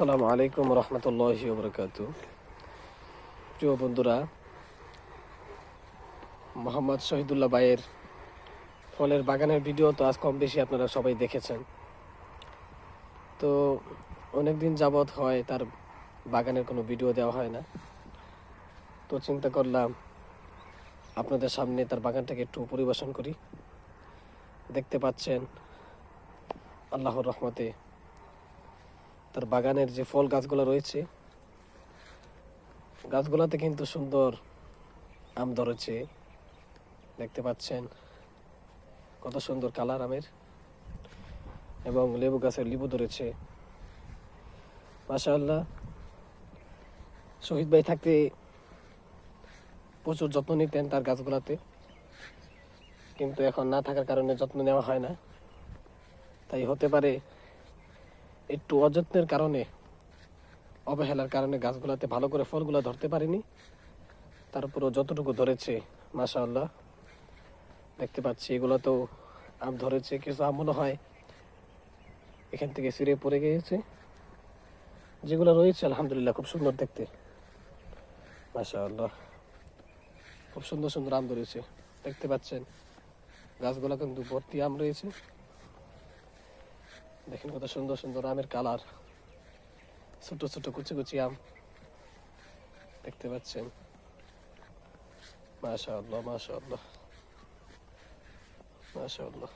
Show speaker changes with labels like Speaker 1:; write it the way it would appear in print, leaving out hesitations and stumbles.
Speaker 1: আসসালামু আলাইকুম রহমতুল্লাহি ওয়া বারাকাতুহু। প্রিয় বন্ধুরা, মোহাম্মদ শহীদুল্লাহ ভাইয়ের ফলের বাগানের ভিডিও তো আজ কম বেশি আপনারা সবাই দেখেছেন। তো অনেক দিন যাবৎ হয় তার বাগানের কোনো ভিডিও দেওয়া হয় না। তো চিন্তা করলাম আপনাদের সামনে তার বাগানটাকে একটু পরিবেশন করি। দেখতে পাচ্ছেন আল্লাহর রহমতে তার বাগানের যে ফল গাছগুলো রয়েছে, গাছগুলোতে কিন্তু সুন্দর আম ধরেছে। দেখতে পাচ্ছেন কত সুন্দর কালার আমের, এবং লেবু গাছের লেবু ধরেছে। মাশাআল্লাহ, শহীদ ভাই থাকতে প্রচুর যত্ন নিতেন তার গাছগুলোতে, কিন্তু এখন না থাকার কারণে যত্ন নেওয়া হয় না। তাই হতে পারে একটু অযত্নের কারণে, অবহেলার কারণে গাছগুলোতে ভালো করে ফলগুলো ধরতে পারেনি। তারপরও যতটুকু ধরেছে মাশাআল্লাহ দেখতে পাচ্ছি, এগুলো তো আম ধরেছে। কিছু আম মনে হয় এখান থেকে ছিঁড়ে পড়ে গিয়েছে। যেগুলো রয়েছে আলহামদুলিল্লাহ খুব সুন্দর দেখতে, মাশাআল্লাহ খুব সুন্দর সুন্দর আম ধরেছে। দেখতে পাচ্ছেন গাছগুলো কিন্তু ভর্তি আম রয়েছে। দেখেন কত সুন্দর সুন্দর আমের কালার, ছোট ছোট কুচি কুচি আম দেখতে পাচ্ছেন। মাশাআল্লাহ মাশাআল্লাহ মাশাআল্লাহ।